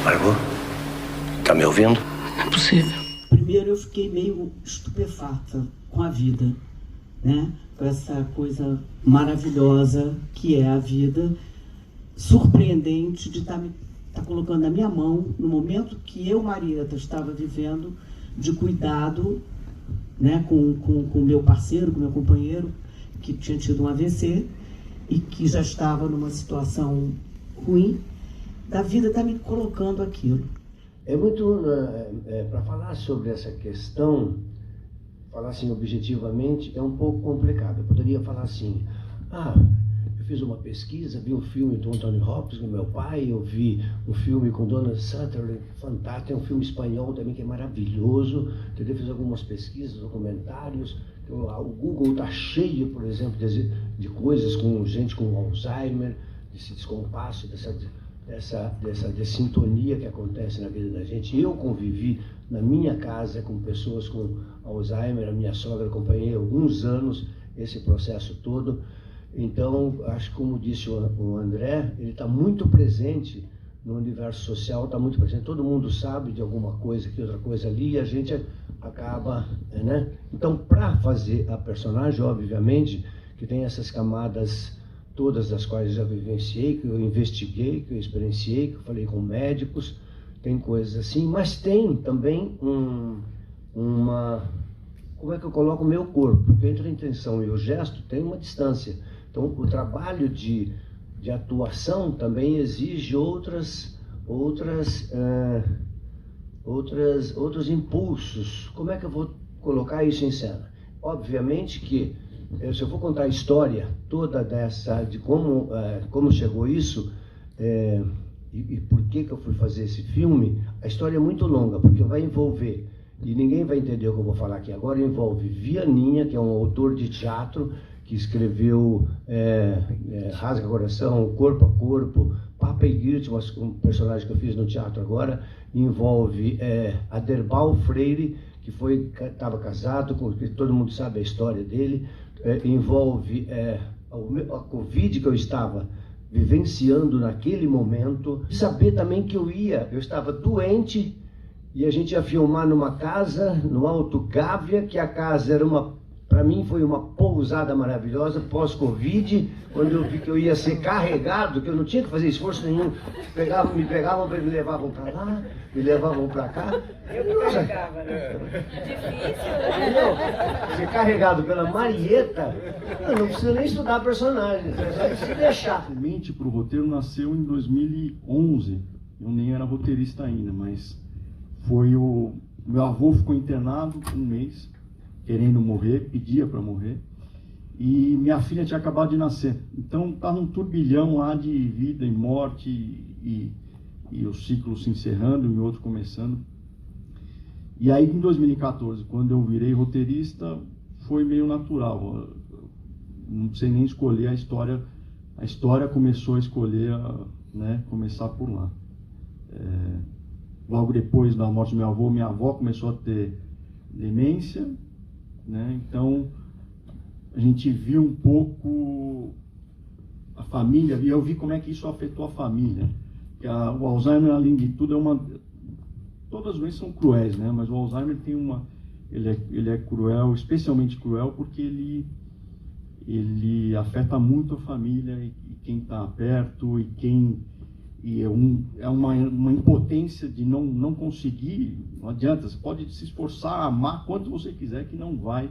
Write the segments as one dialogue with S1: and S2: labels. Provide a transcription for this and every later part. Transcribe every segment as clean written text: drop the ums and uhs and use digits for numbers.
S1: Margot? Tá me ouvindo?
S2: Não é possível.
S3: Primeiro eu fiquei meio estupefata com a vida, né? Com essa coisa maravilhosa que é a vida, surpreendente de estar colocando na minha mão, no momento que eu, Marieta, estava vivendo de cuidado, né, com o meu parceiro, com o meu companheiro, que tinha tido um AVC e que já estava numa situação ruim, da vida está me colocando aquilo.
S4: É muito, para falar sobre essa questão, falar assim objetivamente, é um pouco complicado. Eu poderia falar assim, eu fiz uma pesquisa, vi um filme do Anthony Hopkins, com meu pai, eu vi um filme com Donald Sutherland, fantástico, tem um filme espanhol também que é maravilhoso, entendeu? Fiz algumas pesquisas, documentários, o Google está cheio, por exemplo, de coisas com gente com Alzheimer, desse descompasso, dessa sintonia que acontece na vida da gente. Eu convivi na minha casa com pessoas com Alzheimer, a minha sogra acompanhei há alguns anos esse processo todo. Então, acho que, como disse o André, ele está muito presente no universo social, está muito presente. Todo mundo sabe de alguma coisa aqui, outra coisa ali, e a gente acaba, né? Então, para fazer a personagem, obviamente, que tem essas camadas todas das quais eu já vivenciei, que eu investiguei, que eu experienciei, que eu falei com médicos, tem coisas assim, mas tem também como é que eu coloco o meu corpo? Porque entre a intenção e o gesto tem uma distância. Então, o trabalho de atuação também exige outros impulsos. Como é que eu vou colocar isso em cena? Obviamente que, se eu for contar a história toda de como chegou isso, e por que eu fui fazer esse filme, a história é muito longa, porque vai envolver, e ninguém vai entender o que eu vou falar aqui agora, envolve Vianinha, que é um autor de teatro, que escreveu Rasga Coração, Corpo a Corpo, Papa e Girte, um personagem que eu fiz no teatro agora, envolve Aderbal Freire, que estava casado, que todo mundo sabe a história dele, envolve a Covid que eu estava vivenciando naquele momento, saber também que eu estava doente e a gente ia filmar numa casa, no Alto Gávea, que a casa era para mim foi uma pousada maravilhosa, pós-Covid, quando eu vi que eu ia ser carregado, que eu não tinha que fazer esforço nenhum, me pegavam, me levavam para lá, me levavam para cá.
S5: Eu carregava, né? Difícil, né?
S4: Não, ser carregado pela Marieta, eu não preciso nem estudar personagens, é só se deixar.
S6: A mente para o roteiro nasceu em 2011, eu nem era roteirista ainda, mas meu avô ficou internado um mês, querendo morrer, pedia para morrer, e minha filha tinha acabado de nascer. Então estava um turbilhão lá de vida e morte, e o ciclo se encerrando e o outro começando. E aí em 2014, quando eu virei roteirista, foi meio natural, não sei nem escolher a história começou a escolher, né, começar por lá. Logo depois da morte do meu avô, minha avó começou a ter demência, né? Então a gente viu um pouco a família, e eu vi como é que isso afetou a família. O Alzheimer, além de tudo, todas as doenças são cruéis, né? Mas o Alzheimer tem ele é cruel, especialmente cruel, porque ele afeta muito a família e quem está perto é uma impotência de não conseguir. Não adianta, você pode se esforçar, amar quanto você quiser, que não vai.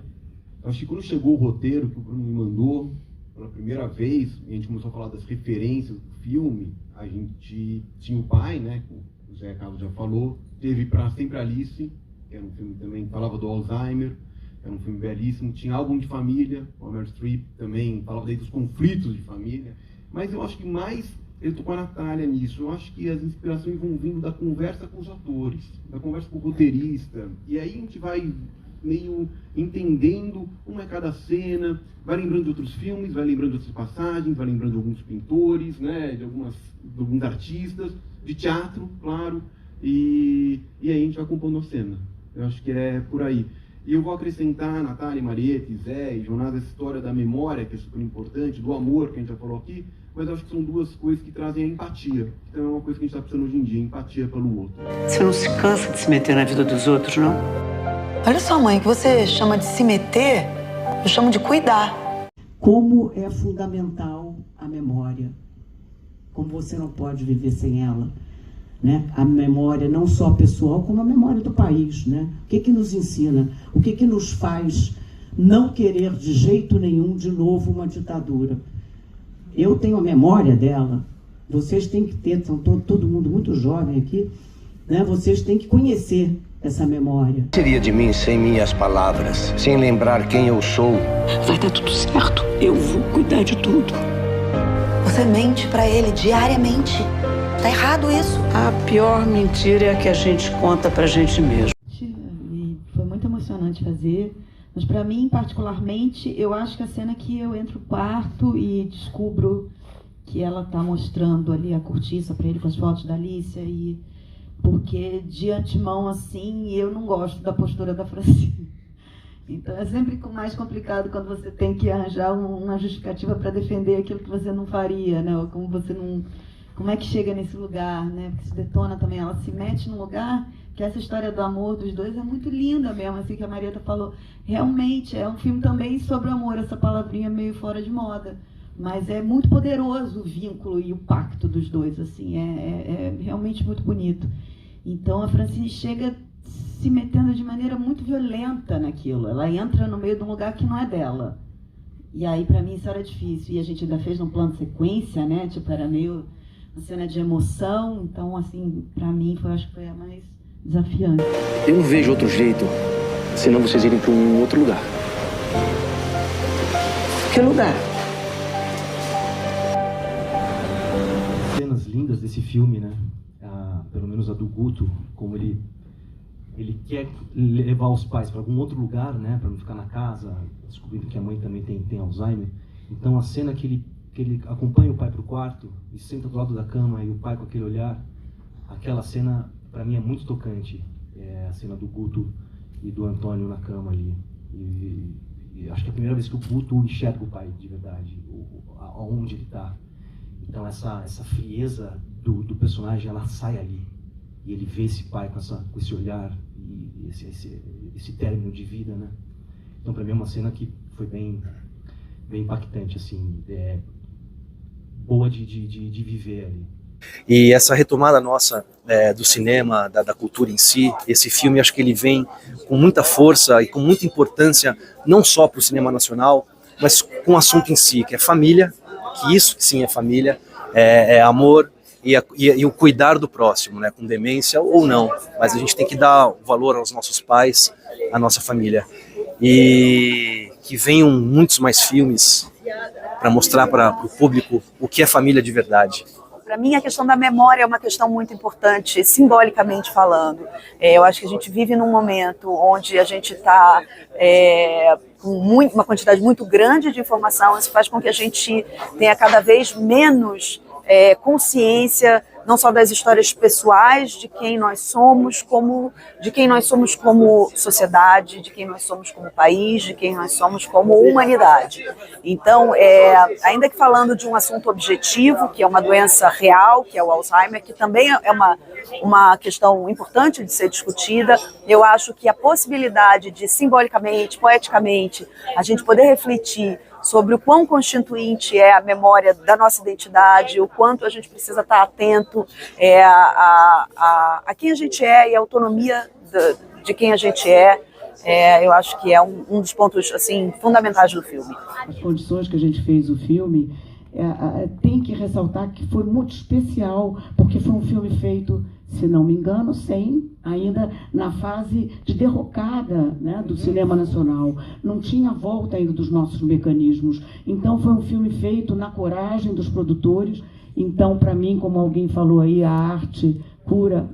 S7: Acho que quando chegou o roteiro que o Bruno me mandou pela primeira vez, e a gente começou a falar das referências do filme, a gente tinha o pai, né, como o Zé Carlos já falou, teve Pra Sempre Alice, que era um filme também que falava do Alzheimer, era um filme belíssimo, tinha Álbum de Família, o Meryl Streep também falava daí dos conflitos de família, mas eu acho que mais ele tocou a Natália nisso. Eu acho que as inspirações vão vindo da conversa com os atores, da conversa com o roteirista. E aí a gente vai meio entendendo como é cada cena, vai lembrando de outros filmes, vai lembrando de outras passagens, vai lembrando de alguns pintores, né, de alguns artistas, de teatro, claro. E aí a gente vai compondo a cena. Eu acho que é por aí. E eu vou acrescentar, Natália, Marieta, Zé e Jonas, essa história da memória, que é super importante, do amor, que a gente já falou aqui, mas eu acho que são duas coisas que trazem a empatia. Então é uma coisa que a gente está precisando hoje em dia, empatia pelo outro.
S3: Você não se cansa de se meter na vida dos outros, não?
S2: Olha só, mãe, que você chama de se meter, eu chamo de cuidar.
S3: Como é fundamental a memória. Como você não pode viver sem ela. Né? A memória não só pessoal, como a memória do país. Né? O que nos ensina? O que nos faz não querer de jeito nenhum de novo uma ditadura? Eu tenho a memória dela. Vocês têm que ter, são todo mundo muito jovem aqui, né? Vocês têm que conhecer essa memória.
S1: O que seria de mim sem minhas palavras, sem lembrar quem eu sou?
S3: Vai dar tudo certo. Eu vou cuidar de tudo.
S2: Você mente pra ele diariamente. Tá errado isso.
S3: A pior mentira é a que a gente conta pra gente mesmo.
S8: E foi muito emocionante fazer. Mas para mim, particularmente, eu acho que a cena que eu entro no quarto e descubro que ela está mostrando ali a cortiça para ele com as fotos da Alicia, e porque de antemão, assim, eu não gosto da postura da Francine. Então é sempre mais complicado quando você tem que arranjar uma justificativa para defender aquilo que você não faria, né? Ou como você não... Como é que chega nesse lugar, né? Porque se detona também, ela se mete num lugar que essa história do amor dos dois é muito linda mesmo, assim, que a Marieta falou. Realmente, é um filme também sobre o amor, essa palavrinha meio fora de moda. Mas é muito poderoso o vínculo e o pacto dos dois, assim, é realmente muito bonito. Então a Francine chega se metendo de maneira muito violenta naquilo. Ela entra no meio de um lugar que não é dela. E aí, para mim, isso era difícil. E a gente ainda fez num plano de sequência, né? Tipo, era meio uma cena de emoção. Então, assim, para mim, acho que foi a mais desafiante.
S9: Eu não vejo outro jeito, senão vocês irem para um outro lugar.
S3: Que lugar?
S10: Cenas lindas desse filme, né? Pelo menos a do Guto, como ele quer levar os pais para algum outro lugar, né? Para não ficar na casa, descobrindo que a mãe também tem Alzheimer. Então a cena que ele acompanha o pai para o quarto e senta do lado da cama e o pai com aquele olhar, aquela cena para mim é muito tocante. É a cena do Guto e do Antônio na cama ali. E acho que é a primeira vez que o Guto enxerga o pai de verdade, aonde ele está. Então essa frieza do personagem, ela sai ali. E ele vê esse pai com esse olhar e esse término de vida, né? Então para mim é uma cena que foi bem impactante, assim, boa de viver ali.
S9: E essa retomada nossa do cinema, da cultura em si, esse filme, acho que ele vem com muita força e com muita importância, não só para o cinema nacional, mas com o assunto em si, que é família, que isso sim é família, é amor e o cuidar do próximo, né, com demência ou não, mas a gente tem que dar valor aos nossos pais, à nossa família. E que venham muitos mais filmes para mostrar para o público o que é família de verdade.
S5: Para mim, a questão da memória é uma questão muito importante, simbolicamente falando. Eu acho que a gente vive num momento onde a gente está com uma quantidade muito grande de informação. Isso faz com que a gente tenha cada vez menos consciência, não só das histórias pessoais, de quem nós somos, como de quem nós somos como sociedade, de quem nós somos como país, de quem nós somos como humanidade. Então, ainda que falando de um assunto objetivo, que é uma doença real, que é o Alzheimer, que também é uma questão importante de ser discutida, eu acho que a possibilidade de, simbolicamente, poeticamente, a gente poder refletir sobre o quão constituinte é a memória da nossa identidade, o quanto a gente precisa estar atento a quem a gente é e a autonomia de quem a gente é. Eu acho que é um dos pontos assim, fundamentais do filme.
S3: As condições que a gente fez o filme, tem que ressaltar que foi muito especial, porque foi um filme feito, se não me engano, ainda na fase de derrocada, né, do cinema nacional. Não tinha volta ainda dos nossos mecanismos. Então foi um filme feito na coragem dos produtores. Então, para mim, como alguém falou aí, a arte cura.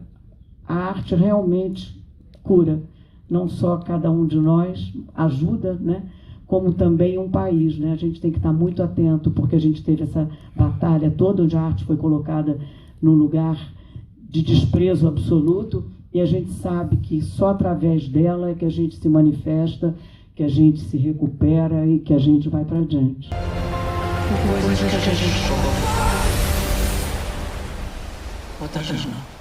S3: A arte realmente cura. Não só cada um de nós ajuda, né, como também um país, né? A gente tem que estar muito atento, porque a gente teve essa batalha toda, onde a arte foi colocada num lugar de desprezo absoluto, e a gente sabe que só através dela é que a gente se manifesta, que a gente se recupera e que a gente vai para adiante.
S2: Coisas que a gente ouve. Outras não.